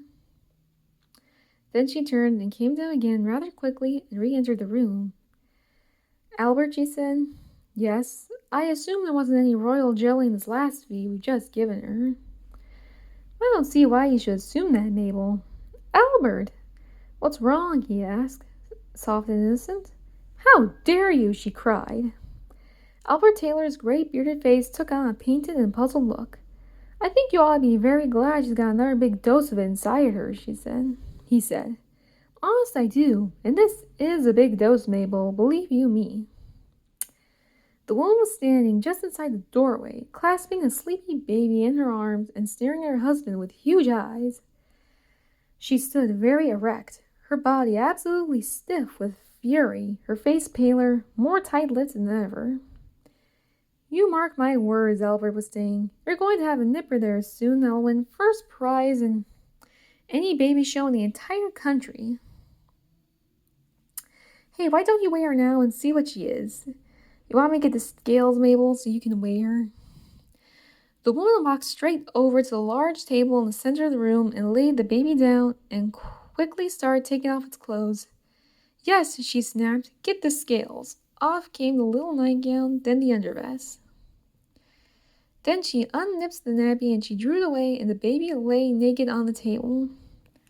Then she turned and came down again rather quickly and re-entered the room. Albert, she said. Yes, I assume there wasn't any royal jelly in this last feed we've just given her. I don't see why you should assume that, Mabel. Albert! What's wrong? He asked, soft and innocent. How dare you? She cried. Albert Taylor's great bearded face took on a painted and puzzled look. I think you ought to be very glad she's got another big dose of it inside her, he said. Honest, I do, and this is a big dose, Mabel, believe you me. The woman was standing just inside the doorway, clasping a sleepy baby in her arms and staring at her husband with huge eyes. She stood very erect, her body absolutely stiff with fury, her face paler, more tight-lipped than ever. You mark my words, Albert was saying. You're going to have a nipper there soon that'll win first prize in any baby show in the entire country. Hey, why don't you weigh her now and see what she is? You want me to get the scales, Mabel, so you can weigh her? The woman walked straight over to the large table in the center of the room and laid the baby down and quickly started taking off its clothes. Yes, she snapped, get the scales. Off came the little nightgown, then the undervest. Then she unnipped the nappy and she drew it away and the baby lay naked on the table.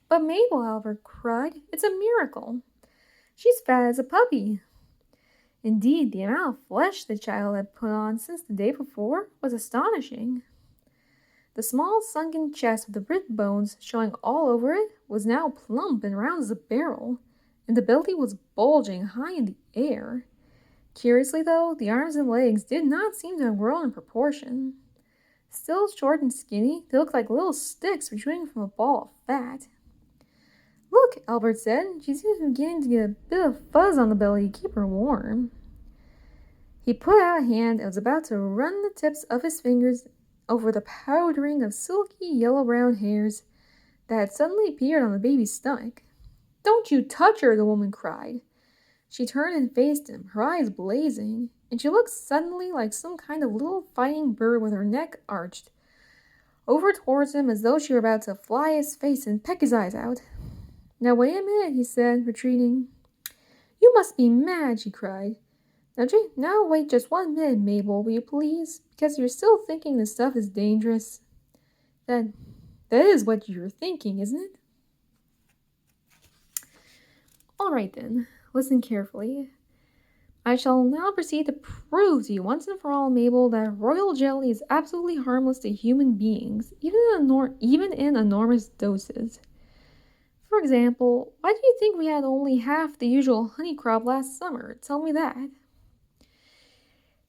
But Mabel, Albert cried, it's a miracle. She's fat as a puppy. Indeed, the amount of flesh the child had put on since the day before was astonishing. The small sunken chest with the rib bones showing all over it was now plump and round as a barrel, and the belly was bulging high in the air. Curiously, though, the arms and legs did not seem to have grown in proportion. Still short and skinny, they looked like little sticks protruding from a ball of fat. Look, Albert said, she seems to be beginning to get a bit of fuzz on the belly to keep her warm. He put out a hand and was about to run the tips of his fingers over the powdering of silky yellow-brown hairs that had suddenly appeared on the baby's stomach. Don't you touch her, the woman cried. She turned and faced him, her eyes blazing, and she looked suddenly like some kind of little fighting bird with her neck arched over towards him as though she were about to fly his face and peck his eyes out. Now wait a minute, he said, retreating. You must be mad, she cried. Now wait just 1 minute, Mabel, will you please? Because you're still thinking this stuff is dangerous. That is what you're thinking, isn't it? All right then, listen carefully. I shall now proceed to prove to you once and for all, Mabel, that royal jelly is absolutely harmless to human beings, even in enormous doses. For example, why do you think we had only half the usual honey crop last summer? Tell me that.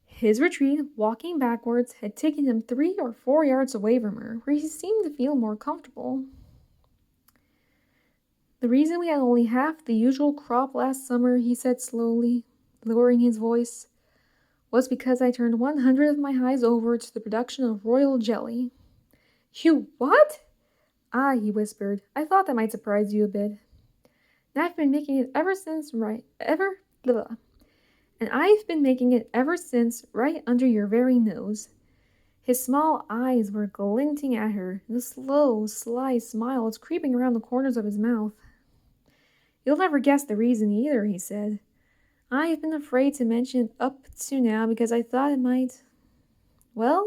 His retreat, walking backwards, had taken him 3 or 4 yards away from her, where he seemed to feel more comfortable. The reason we had only half the usual crop last summer, he said slowly, lowering his voice, was because I turned 100 of my hives over to the production of royal jelly. You what? Ah, he whispered. I thought that might surprise you a bit. And I've been making it ever since blah. And I've been making it ever since right under your very nose. His small eyes were glinting at her, and a slow, sly smile was creeping around the corners of his mouth. You'll never guess the reason either, he said. I've been afraid to mention it up to now because I thought it might, well,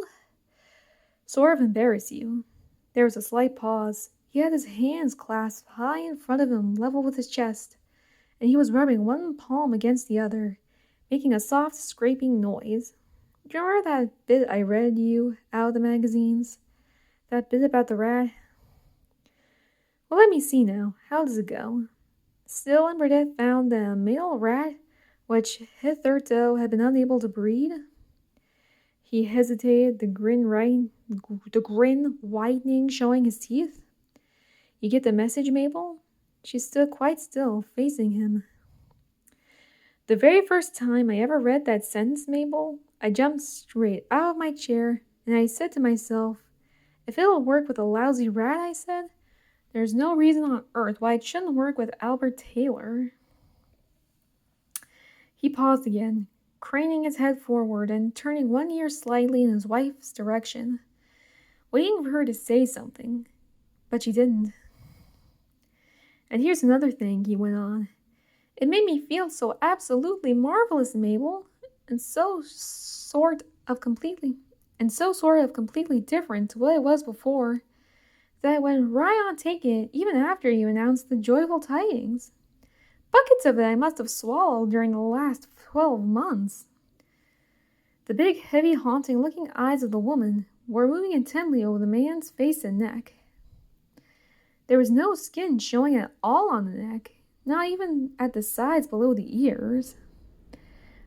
sort of embarrass you. There was a slight pause. He had his hands clasped high in front of him, level with his chest, and he was rubbing one palm against the other, making a soft scraping noise. Do you remember that bit I read you out of the magazines? That bit about the rat? Well, let me see now. How does it go? Still, Burdett found the male rat, which hitherto had been unable to breed. He hesitated, the grin widening, showing his teeth. You get the message, Mabel? She stood quite still, facing him. The very first time I ever read that sentence, Mabel, I jumped straight out of my chair, and I said to myself, if it'll work with a lousy rat, I said, there's no reason on earth why it shouldn't work with Albert Taylor. He paused again, craning his head forward and turning one ear slightly in his wife's direction, waiting for her to say something, but she didn't. And here's another thing, he went on. It made me feel so absolutely marvelous, Mabel, and so sort of completely different to what it was before, that I went right on taking it even after you announced the joyful tidings. Buckets of it I must have swallowed during the last 12 months. The big, heavy, haunting-looking eyes of the woman were moving intently over the man's face and neck. There was no skin showing at all on the neck, not even at the sides below the ears.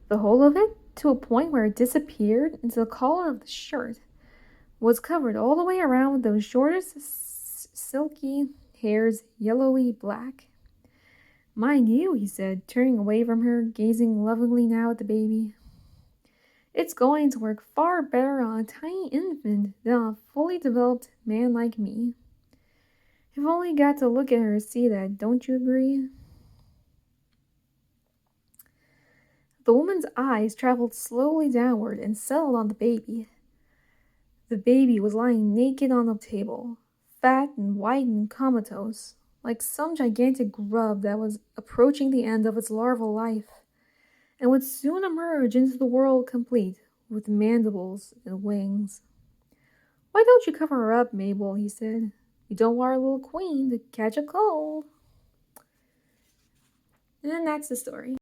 The whole of it, to a point where it disappeared into the collar of the shirt, was covered all the way around with those shortest silky hairs, yellowy black. Mind you, he said, turning away from her, gazing lovingly now at the baby. It's going to work far better on a tiny infant than on a fully developed man like me. You've only got to look at her to see that, don't you agree? The woman's eyes traveled slowly downward and settled on the baby. The baby was lying naked on the table, fat and white and comatose, like some gigantic grub that was approaching the end of its larval life, and would soon emerge into the world complete, with mandibles and wings. Why don't you cover her up, Mabel, he said. You don't want our little queen to catch a cold. And that's the story.